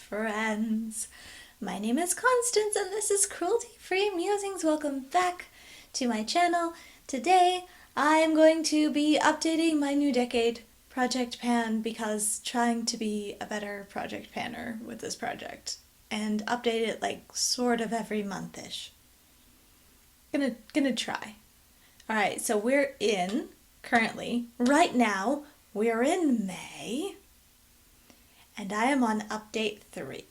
friends. My name is Constance and this is Cruelty Free Musings. Welcome back to my channel. Today I am going to be updating my New Decade project pan because trying to be a better project panner with this project and update it like sort of every month-ish. Gonna try. Alright, so we're in, currently, right now, we're in May, and I am on update 3.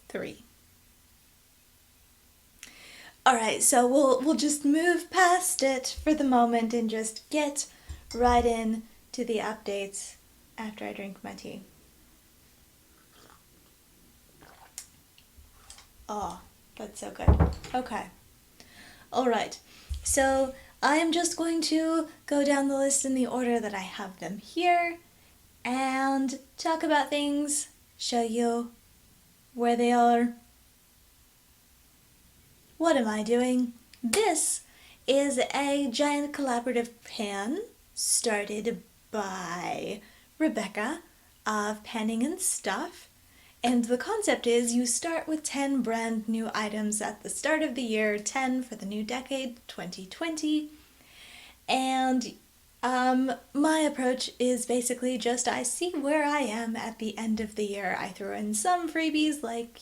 3. Alright, so we'll just move past it for the moment and just get right in to the updates after I drink my tea. Oh, that's so good. Okay. Alright, so I am just going to go down the list in the order that I have them here and talk about things, show you where they are. What am I doing? This is a giant collaborative pan started by Rebekah of Panningandstuff. And the concept is you start with 10 brand new items at the start of the year, 10 for the new decade, 2020. And my approach is basically just I see where I am at the end of the year. I throw in some freebies like,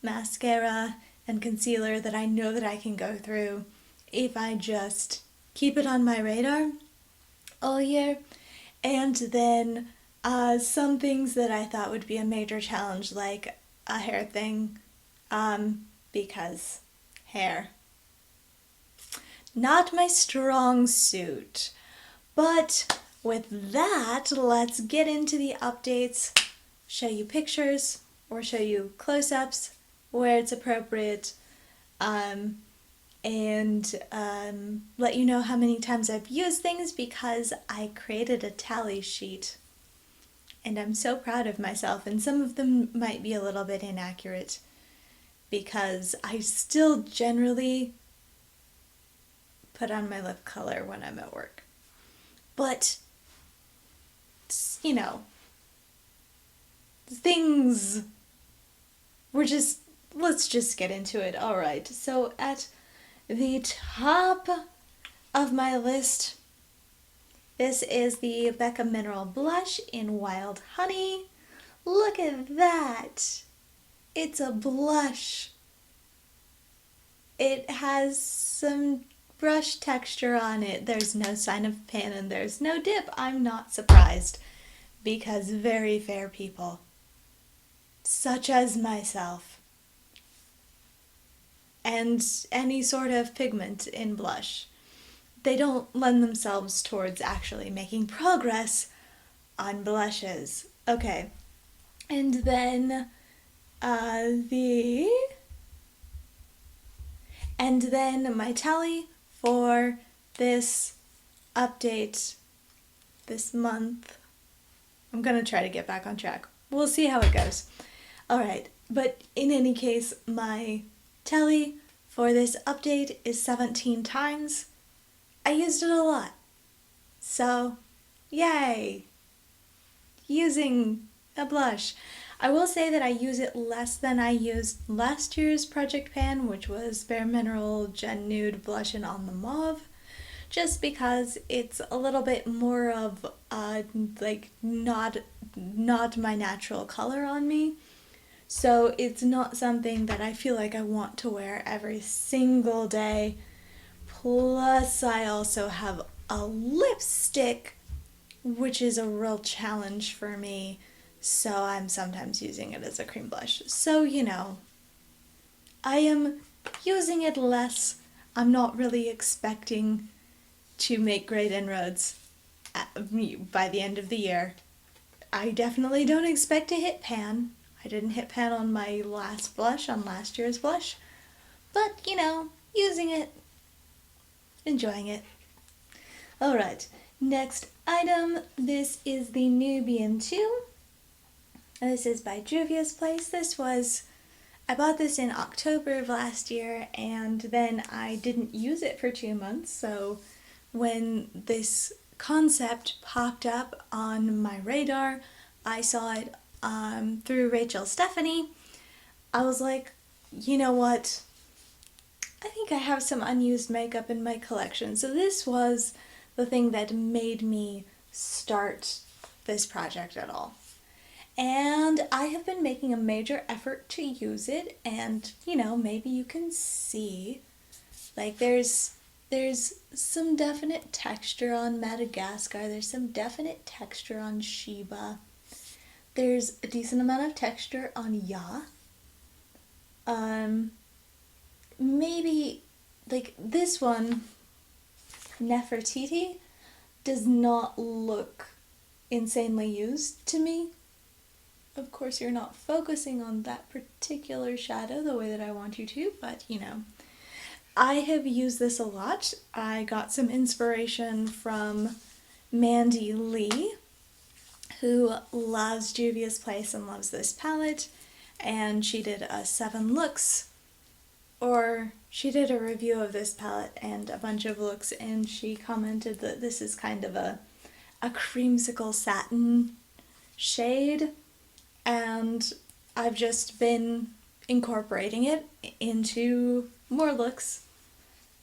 mascara and concealer that I know that I can go through if I just keep it on my radar all year. And then some things that I thought would be a major challenge, like a hair thing, because hair. Not my strong suit. But with that, let's get into the updates, show you pictures, or show you close-ups where it's appropriate, and let you know how many times I've used things because I created a tally sheet. And I'm so proud of myself, and some of them might be a little bit inaccurate because I still generally put on my lip color when I'm at work. But, things, let's just get into it. Alright, so at the top of my list, this is the Becca Mineral Blush in Wild Honey. Look at that! It's a blush. It has some brush texture on it. There's no sign of pan and there's no dip. I'm not surprised because very fair people, such as myself, and any sort of pigment in blush, they don't lend themselves towards actually making progress on blushes. Okay, and then my tally for this update this month. I'm gonna try to get back on track. We'll see how it goes. Alright, but in any case, my tally for this update is 17 times. I used it a lot. So, yay! Using a blush. I will say that I use it less than I used last year's project pan, which was Bare Mineral Gen Nude Blush in On the Mauve, just because it's a little bit more of not my natural color on me. So it's not something that I feel like I want to wear every single day. Plus, I also have a lipstick, which is a real challenge for me, so I'm sometimes using it as a cream blush. So, I am using it less. I'm not really expecting to make great inroads by the end of the year. I definitely don't expect to hit pan. I didn't hit pan on my last blush, on last year's blush, but, using it. Enjoying it. Alright, next item. This is the Nubian 2. This is by Juvia's Place. I bought this in October of last year and then I didn't use it for 2 months, so when this concept popped up on my radar. I saw it through Rachael Stephanie. I was like, you know what? I think I have some unused makeup in my collection. So this was the thing that made me start this project at all. And I have been making a major effort to use it, and maybe you can see, like, there's some definite texture on Madagascar, there's some definite texture on Sheba, there's a decent amount of texture on Ya. Maybe, like, this one, Nefertiti, does not look insanely used to me. Of course, you're not focusing on that particular shadow the way that I want you to, but I have used this a lot. I got some inspiration from Mandy Lee, who loves Juvia's Place and loves this palette, and she did a 7 looks, or she did a review of this palette and a bunch of looks, and she commented that this is kind of a creamsicle satin shade, and I've just been incorporating it into more looks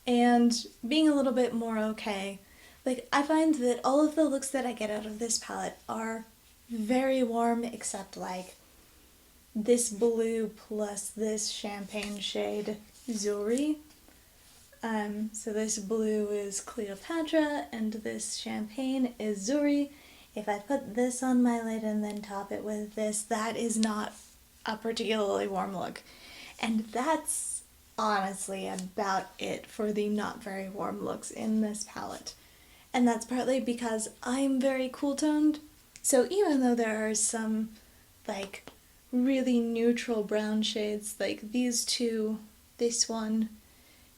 and being a little bit more okay. Like, I find that all of the looks that I get out of this palette are very warm, except like this blue plus this champagne shade Zuri. So this blue is Cleopatra and this champagne is Zuri. If I put this on my lid and then top it with this, that is not a particularly warm look. And that's honestly about it for the not very warm looks in this palette. And that's partly because I'm very cool toned. So even though there are some like really neutral brown shades, like these two, this one,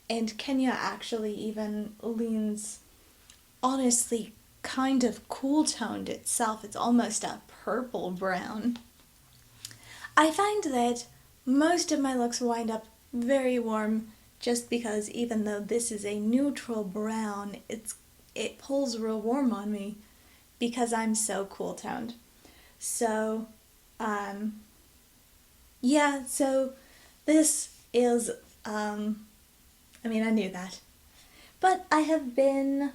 and Kenya actually even leans honestly kind of cool toned itself. It's almost a purple brown. I find that most of my looks wind up very warm just because even though this is a neutral brown, it pulls real warm on me because I'm so cool toned. So, yeah, so this is, I knew that. But I have been,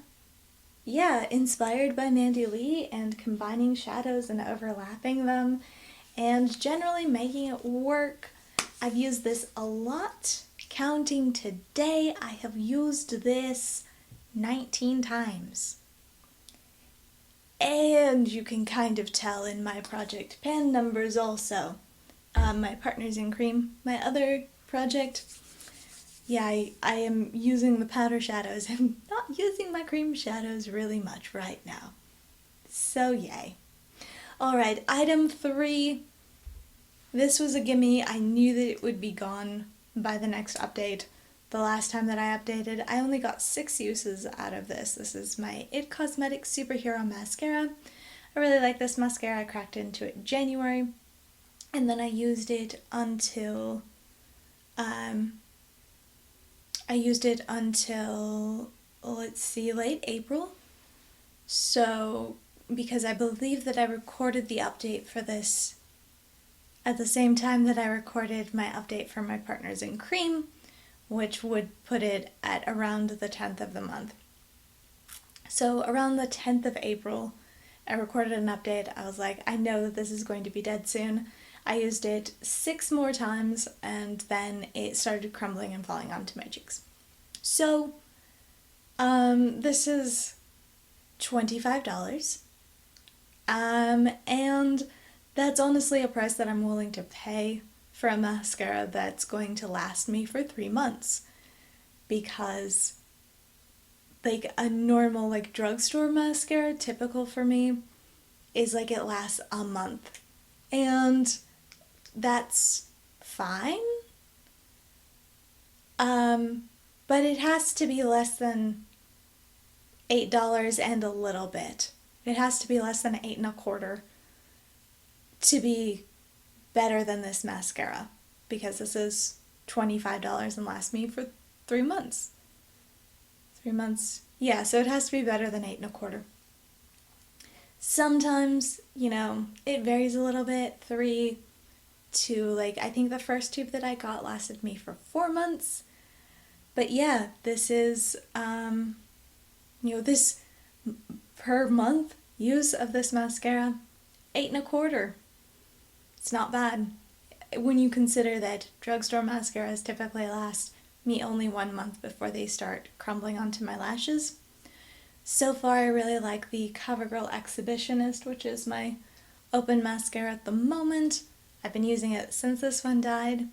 inspired by Mandy Lee and combining shadows and overlapping them and generally making it work. I've used this a lot. Counting today, I have used this 19 times. And you can kind of tell in my project pan numbers also. My Partners in Cream, my other project, I am using the powder shadows. I'm not using my cream shadows really much right now. So yay. Alright, item 3. This was a gimme. I knew that it would be gone by the next update. The last time that I updated, I only got 6 uses out of this. This is my IT Cosmetics Superhero Mascara. I really like this mascara. I cracked into it in January. And then I used it until late April. So, because I believe that I recorded the update for this at the same time that I recorded my update for my Partners in Cream, which would put it at around the 10th of the month. So around the 10th of April, I recorded an update. I was like, I know that this is going to be dead soon. I used it 6 more times, and then it started crumbling and falling onto my cheeks. So, this is $25. And that's honestly a price that I'm willing to pay for a mascara that's going to last me for 3 months. Because, like, a normal, like, drugstore mascara, typical for me, is like it lasts a month. And that's fine. But it has to be less than $8 and a little bit. It has to be less than $8.25 to be better than this mascara, because this is $25 and lasts me for 3 months. 3 months. Yeah, so it has to be better than $8.25. Sometimes, you know, it varies a little bit. 3 to, like, I think the first tube that I got lasted me for 4 months. But yeah, this is, you know, this per month use of this mascara, 8.25. It's not bad. When you consider that drugstore mascaras typically last me only 1 month before they start crumbling onto my lashes. So far, I really like the CoverGirl Exhibitionist, which is my open mascara at the moment. I've been using it since this one died,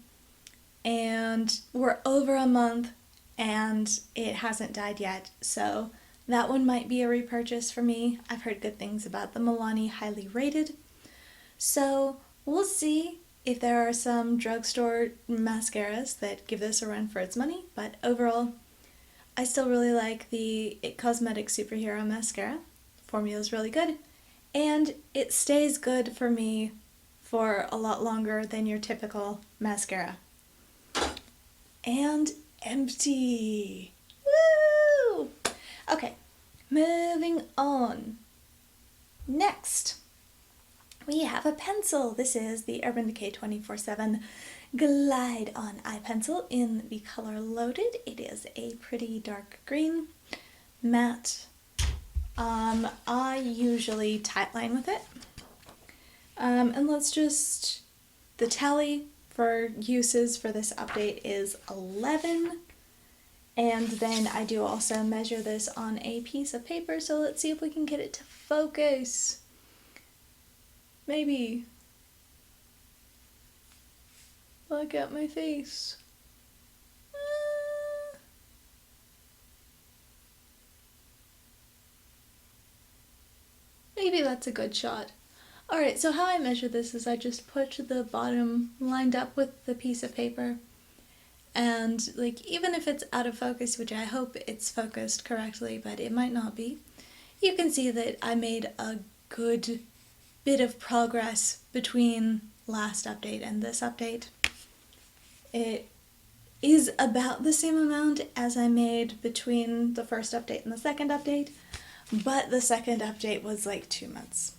and we're over a month, and it hasn't died yet, so that one might be a repurchase for me. I've heard good things about the Milani Highly Rated, so we'll see if there are some drugstore mascaras that give this a run for its money, but overall, I still really like the It Cosmetics Superhero Mascara. Formula is really good, and it stays good for me for a lot longer than your typical mascara. And empty! Woo! Okay, moving on. Next, we have a pencil. This is the Urban Decay 24/7 Glide On Eye Pencil in the color Loaded. It is a pretty dark green, matte. I usually tightline with it. And let's just, the tally for uses for this update is 11. And then I do also measure this on a piece of paper, so let's see if we can get it to focus. Maybe. Look at my face. Maybe that's a good shot. Alright, so how I measure this is I just put the bottom lined up with the piece of paper, and like even if it's out of focus, which I hope it's focused correctly, but it might not be, you can see that I made a good bit of progress between last update and this update. It is about the same amount as I made between the first update and the second update, but the second update was like 2 months.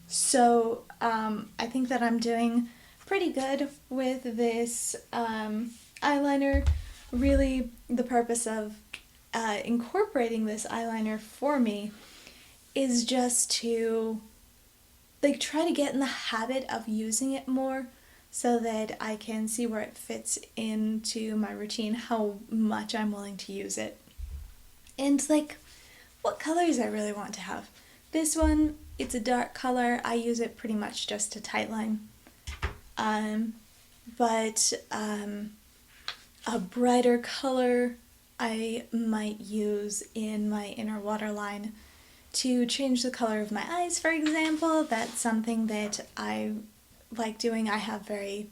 So I think that I'm doing pretty good with this eyeliner. Really, the purpose of incorporating this eyeliner for me is just to like try to get in the habit of using it more so that I can see where it fits into my routine, how much I'm willing to use it, and like what colors I really want to have. This one, it's a dark color. I use it pretty much just to tightline. But a brighter color I might use in my inner waterline to change the color of my eyes, for example. That's something that I like doing. I have they're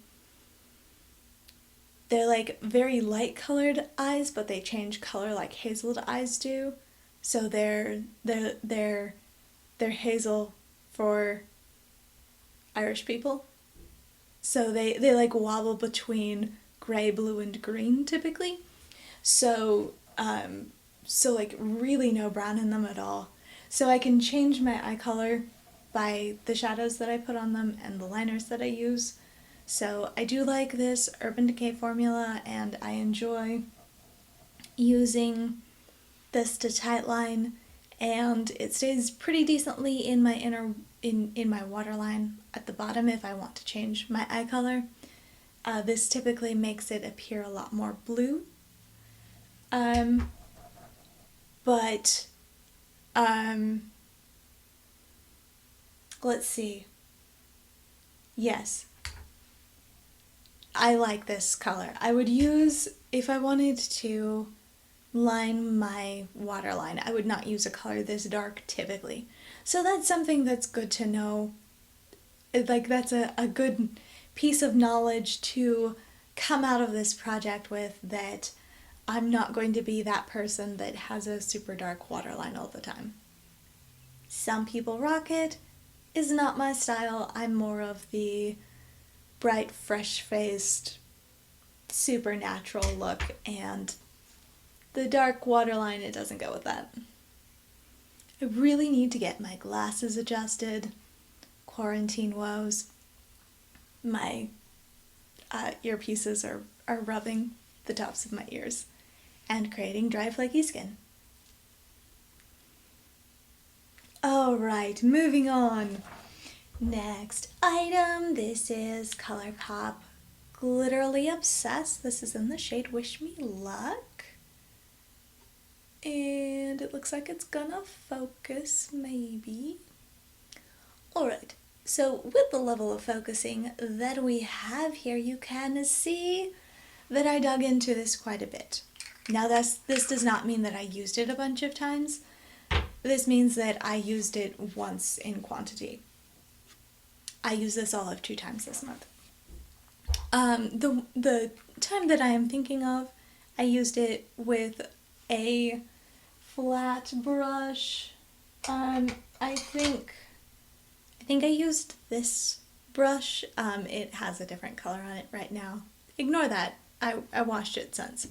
like very light colored eyes, but they change color like hazeled eyes do. So they're hazel for Irish people. So they like wobble between gray, blue, and green typically. So like really no brown in them at all. So I can change my eye color by the shadows that I put on them and the liners that I use. So I do like this Urban Decay formula, and I enjoy using this to tightline, and it stays pretty decently in my in my waterline at the bottom if I want to change my eye color. This typically makes it appear a lot more blue. But let's see. Yes, I like this color. I would use, if I wanted to line my waterline, I would not use a color this dark typically. So that's something that's good to know. Like that's a good piece of knowledge to come out of this project with, that I'm not going to be that person that has a super dark waterline all the time. Some people rock it. Is not my style. I'm more of the bright, fresh-faced, supernatural look, and the dark waterline, it doesn't go with that. I really need to get my glasses adjusted. Quarantine woes. My earpieces are rubbing the tops of my ears and creating dry, flaky skin. Alright, moving on. Next item, this is ColourPop Glitterally Obsessed. This is in the shade Wish Me Luck. And it looks like it's gonna focus, maybe. Alright, so with the level of focusing that we have here, you can see that I dug into this quite a bit. Now this does not mean that I used it a bunch of times. This means that I used it once in quantity. I used this all of 2 times this month. The time that I am thinking of, I used it with a flat brush. I think I used this brush. It has a different color on it right now. Ignore that. I washed it since.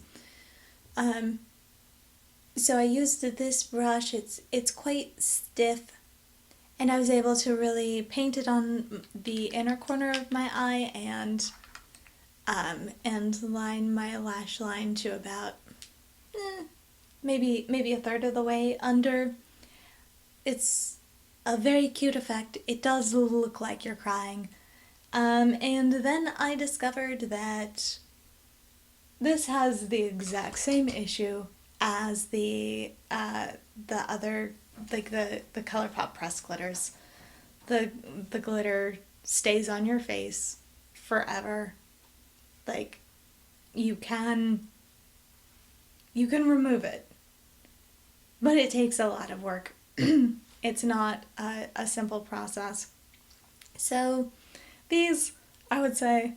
So I used this brush. It's quite stiff, and I was able to really paint it on the inner corner of my eye and line my lash line to about maybe a third of the way under. It's a very cute effect. It does look like you're crying. And then I discovered that this has the exact same issue as the other, like the ColourPop press glitters. The glitter stays on your face forever. Like, you can remove it, but it takes a lot of work. It's not a simple process. So these, I would say,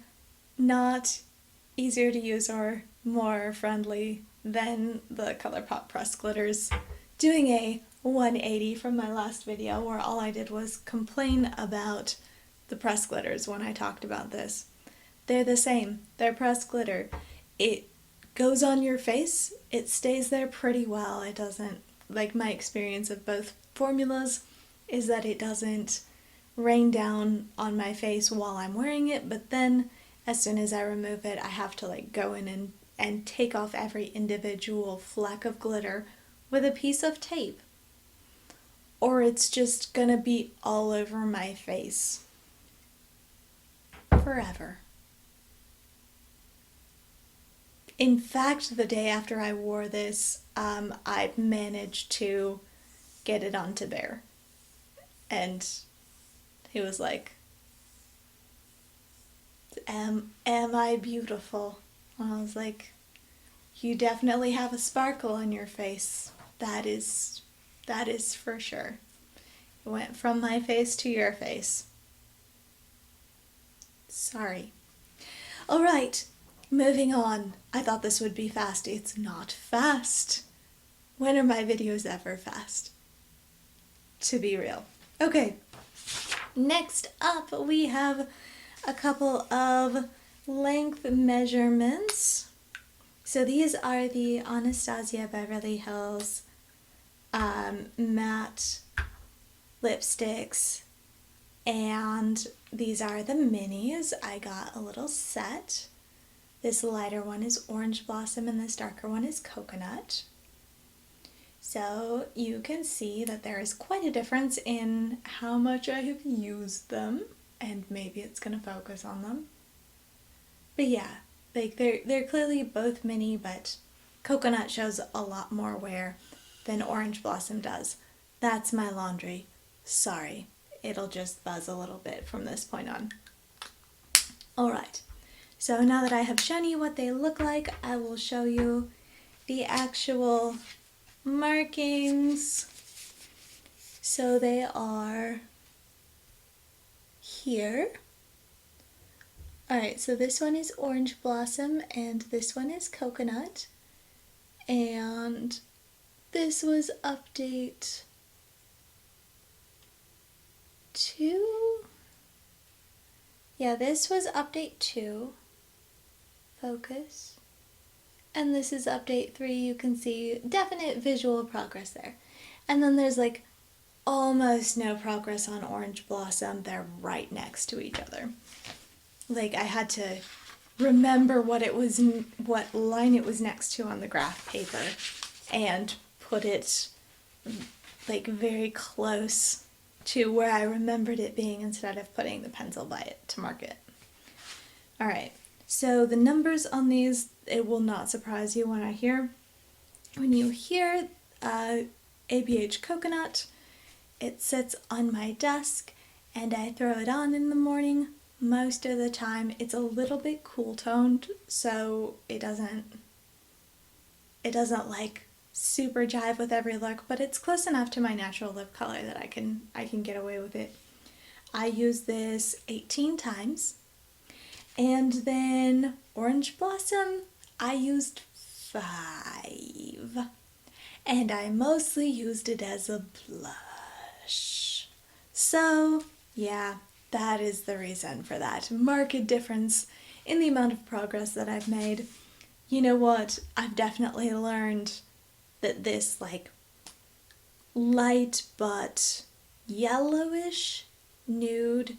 not easier to use or more friendly than the ColourPop press glitters. Doing a 180 from my last video where all I did was complain about the press glitters when I talked about this. They're the same. They're press glitter. It goes on your face. It stays there pretty well. It doesn't, like, my experience of both formulas is that it doesn't rain down on my face while I'm wearing it, but then as soon as I remove it, I have to like go in and take off every individual fleck of glitter with a piece of tape, or it's just gonna be all over my face forever. In fact, the day after I wore this, I managed to get it onto Bear, and he was like, am I beautiful? And I was like, you definitely have a sparkle on your face. That is for sure. It went from my face to your face. Sorry. Alright, moving on. I thought this would be fast. It's not fast. When are my videos ever fast? To be real. Okay, next up we have a couple of length measurements. So these are the Anastasia Beverly Hills matte lipsticks, and these are the minis. I got a little set. This lighter one is Orange Blossom and this darker one is Coconut. So you can see that there is quite a difference in how much I have used them, and maybe it's gonna focus on them. But yeah, like they're clearly both mini, but Coconut shows a lot more wear than Orange Blossom does. That's my laundry. Sorry, it'll just buzz a little bit from this point on. Alright, so now that I have shown you what they look like, I will show you the actual markings. So they are here. Alright, so this one is Orange Blossom and this one is Coconut. And this was update 2? Yeah, this was update 2. Focus. And this is update 3. You can see definite visual progress there. And then there's like almost no progress on Orange Blossom. They're right next to each other. Like, I had to remember what line it was next to on the graph paper and put it like very close to where I remembered it being instead of putting the pencil by it to mark it. Alright, so the numbers on these, it will not surprise you when you hear ABH Coconut. It sits on my desk and I throw it on in the morning. Most of the time it's a little bit cool toned, so it doesn't like super jive with every look, but it's close enough to my natural lip color that I can get away with it. I use this 18 times. And then Orange Blossom, I used 5. And I mostly used it as a blush. So, yeah, that is the reason for that marked difference in the amount of progress that I've made. You know what? I've definitely learned that this like light but yellowish nude,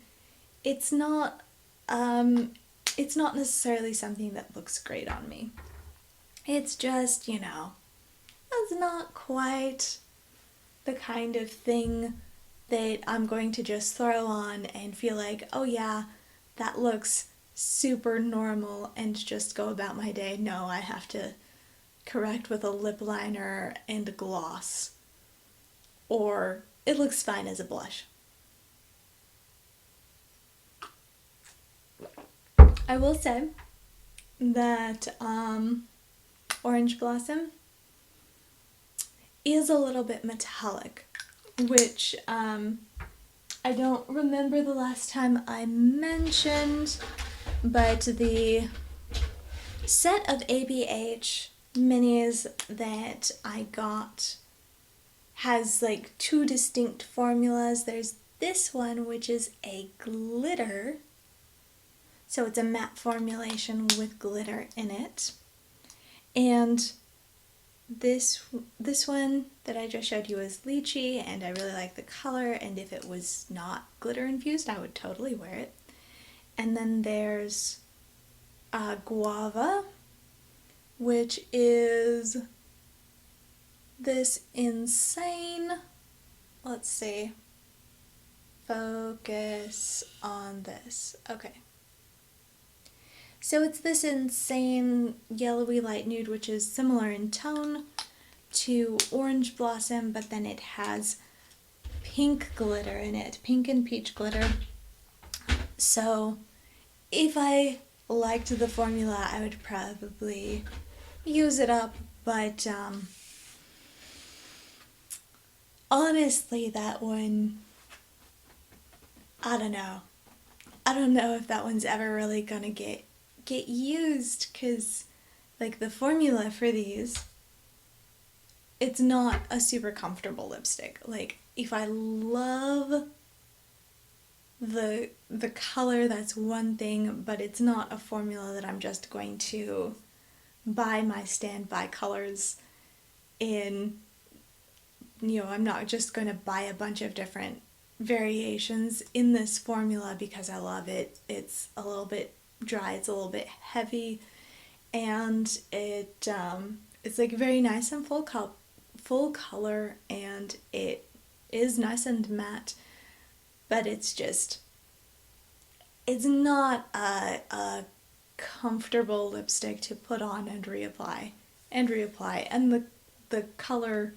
it's not necessarily something that looks great on me. It's just, it's not quite the kind of thing that I'm going to just throw on and feel like, oh yeah, that looks super normal and just go about my day. No, I have to correct with a lip liner and a gloss, or it looks fine as a blush. I will say that Orange Blossom is a little bit metallic, which I don't remember the last time I mentioned, but the set of ABH minis that I got has like 2 distinct formulas. There's this one, which is a glitter, so it's a matte formulation with glitter in it, and this one that I just showed you is lychee, and I really like the color, and if it was not glitter infused I would totally wear it. And then there's guava, which is this insane, let's see, focus on this, okay. So it's this insane yellowy light nude, which is similar in tone to Orange Blossom, but then it has pink glitter in it, pink and peach glitter. So if I liked the formula, I would probably use it up, but honestly, that one, I don't know if that one's ever really gonna get used, because like the formula for these, it's not a super comfortable lipstick. Like, if I love the color, that's one thing, but it's not a formula that I'm just going to buy my standby colors in. I'm not just going to buy a bunch of different variations in this formula because I love it. It's a little bit dry, it's a little bit heavy, and it's like very nice and full color, and it is nice and matte, but it's not a comfortable lipstick to put on and reapply, and the color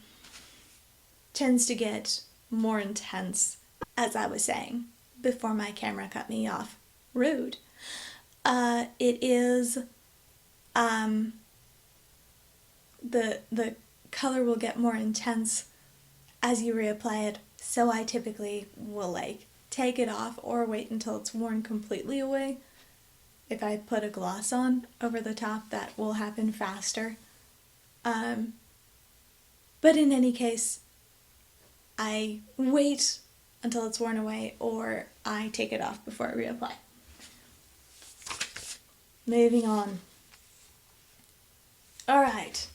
tends to get more intense, as I was saying before my camera cut me off. Rude. It is, the color will get more intense as you reapply it, so I typically will like take it off or wait until it's worn completely away. If I put a gloss on over the top, that will happen faster. But in any case, I wait until it's worn away, or I take it off before I reapply. Moving on. Alright.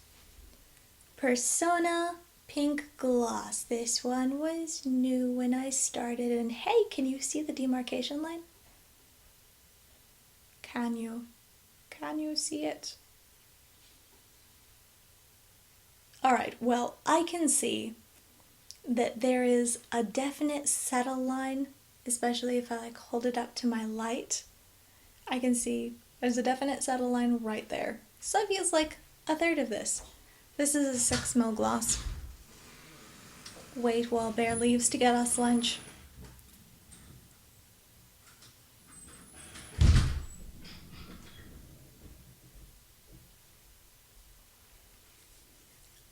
Persona pink gloss. This one was new when I started, and hey, can you see the demarcation line? Can you see it? Alright, well, I can see that there is a definite settle line, especially if I like hold it up to my light. I can see there's a definite settle line right there. So I've used like a third of this. This is a 6 ml gloss. Wait while Bear leaves to get us lunch.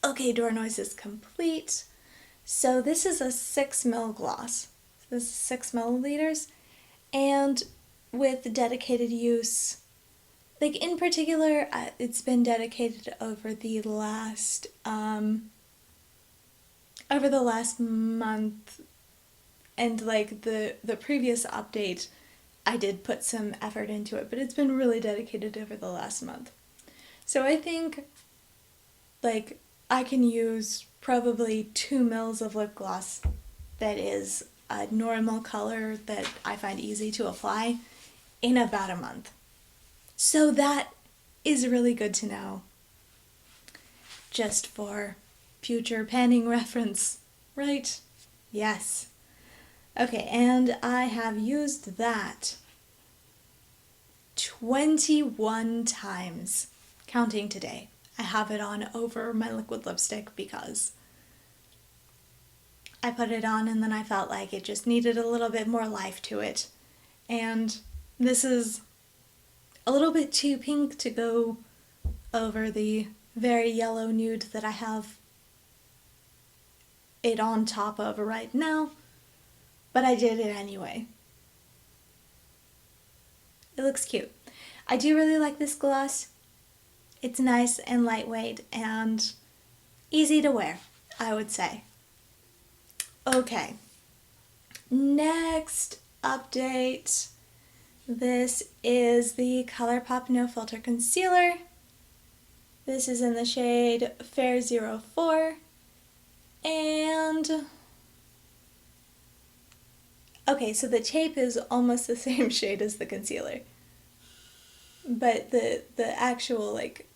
Okay, door noise is complete. So this is a 6 ml gloss. This is 6 milliliters, and with dedicated use, like in particular, it's been dedicated over the last month, and like the previous update, I did put some effort into it, but it's been really dedicated over the last month. So I think like I can use probably 2 mils of lip gloss that is a normal color that I find easy to apply in about a month. So that is really good to know, just for future panning reference, right? Yes. Okay, and I have used that 21 times, counting today. I have it on over my liquid lipstick because I put it on and then I felt like it just needed a little bit more life to it. And this is a little bit too pink to go over the very yellow nude that I have it on top of right now, but I did it anyway. It looks cute. I do really like this gloss. It's nice and lightweight and easy to wear, I would say. Okay, next update. This is the ColourPop No Filter Concealer. This is in the shade Fair 04. And okay, so the tape is almost the same shade as the concealer. But the actual like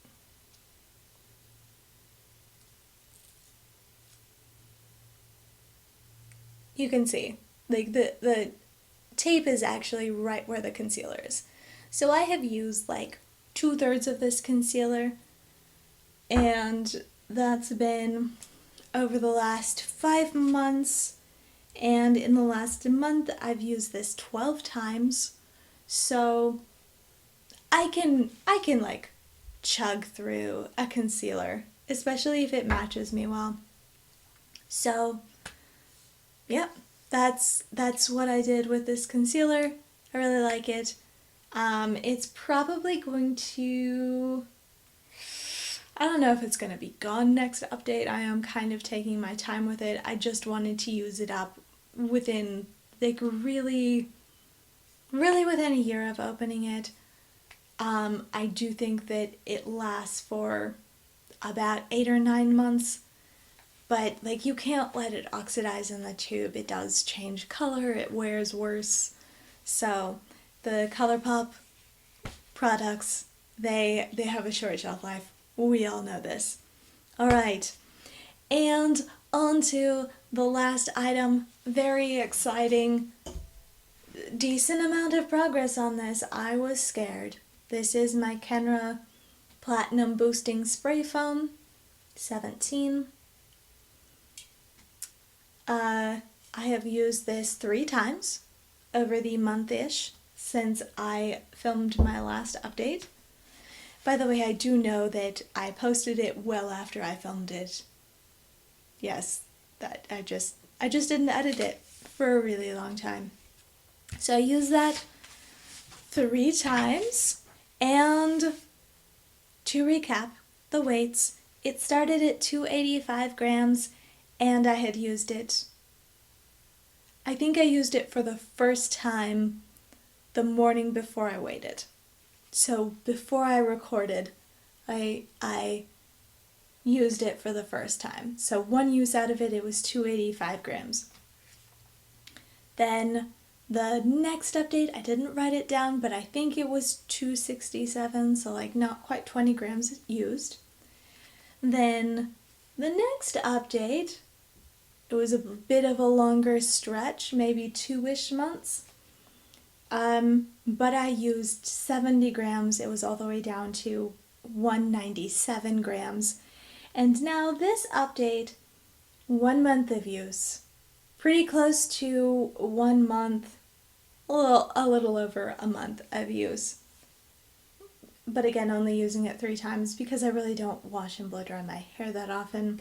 you can see like the tape is actually right where the concealer is. So I have used like 2/3 of this concealer, and that's been over the last 5 months, and in the last month I've used this 12 times. So I can like chug through a concealer, especially if it matches me well. So yep, that's what I did with this concealer. I really like it. It's probably going to, I don't know if it's going to be gone next update. I am kind of taking my time with it. I just wanted to use it up within like really within a year of opening it. I do think that it lasts for about 8 or 9 months. But like you can't let it oxidize in the tube. It does change color, it wears worse. So the ColourPop products, they have a short shelf life. We all know this. Alright, and on to the last item. Very exciting. Decent amount of progress on this. I was scared. This is my Kenra Platinum Boosting Spray Foam 17. I have used this 3 times over the month-ish since I filmed my last update. By the way, I do know that I posted it well after I filmed it. Yes, that I just didn't edit it for a really long time. So I used that 3 times, and to recap the weights, it started at 285 grams, and I had used it, I think I used it for the first time the morning before I weighed it. So before I recorded, I used it for the first time. So one use out of it, it was 285 grams. Then the next update, I didn't write it down, but I think it was 267, so like not quite 20 grams used. Then the next update, it was a bit of a longer stretch, maybe 2-ish months. But I used 70 grams. It was all the way down to 197 grams. And now this update, 1 month of use. Pretty close to 1 month, a little over a month of use. But again, only using it 3 times because I really don't wash and blow dry my hair that often.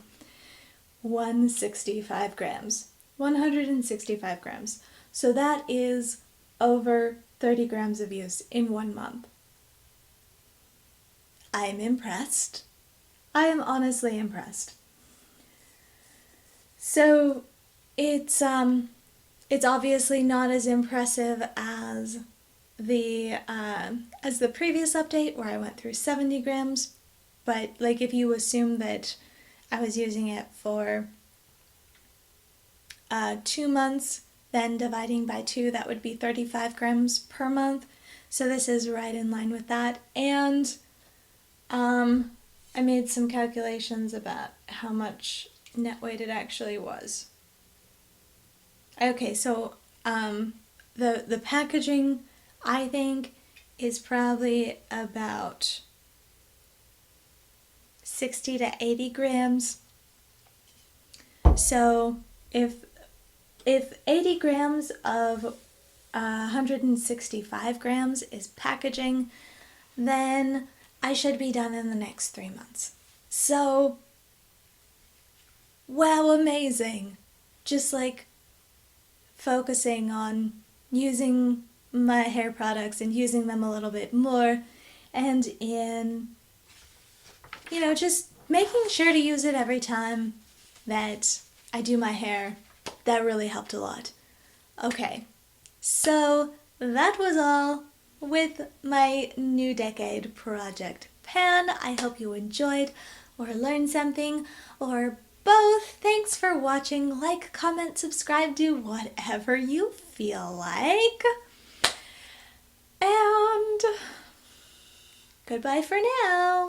165 grams. 165 grams. So that is over 30 grams of use in 1 month. I am impressed. I am honestly impressed. So it's obviously not as impressive as the previous update where I went through 70 grams, but like if you assume that I was using it for 2 months, then dividing by 2, that would be 35 grams per month. So this is right in line with that. And I made some calculations about how much net weight it actually was. Okay, so the packaging, I think, is probably about 60 to 80 grams. So if 80 grams of 165 grams is packaging, then I should be done in the next 3 months. So, wow, amazing. Just like focusing on using my hair products and using them a little bit more, and in, just making sure to use it every time that I do my hair. That really helped a lot. Okay, so that was all with my New Decade project pan. I hope you enjoyed or learned something, or both. Thanks for watching. Like, comment, subscribe, do whatever you feel like. And goodbye for now.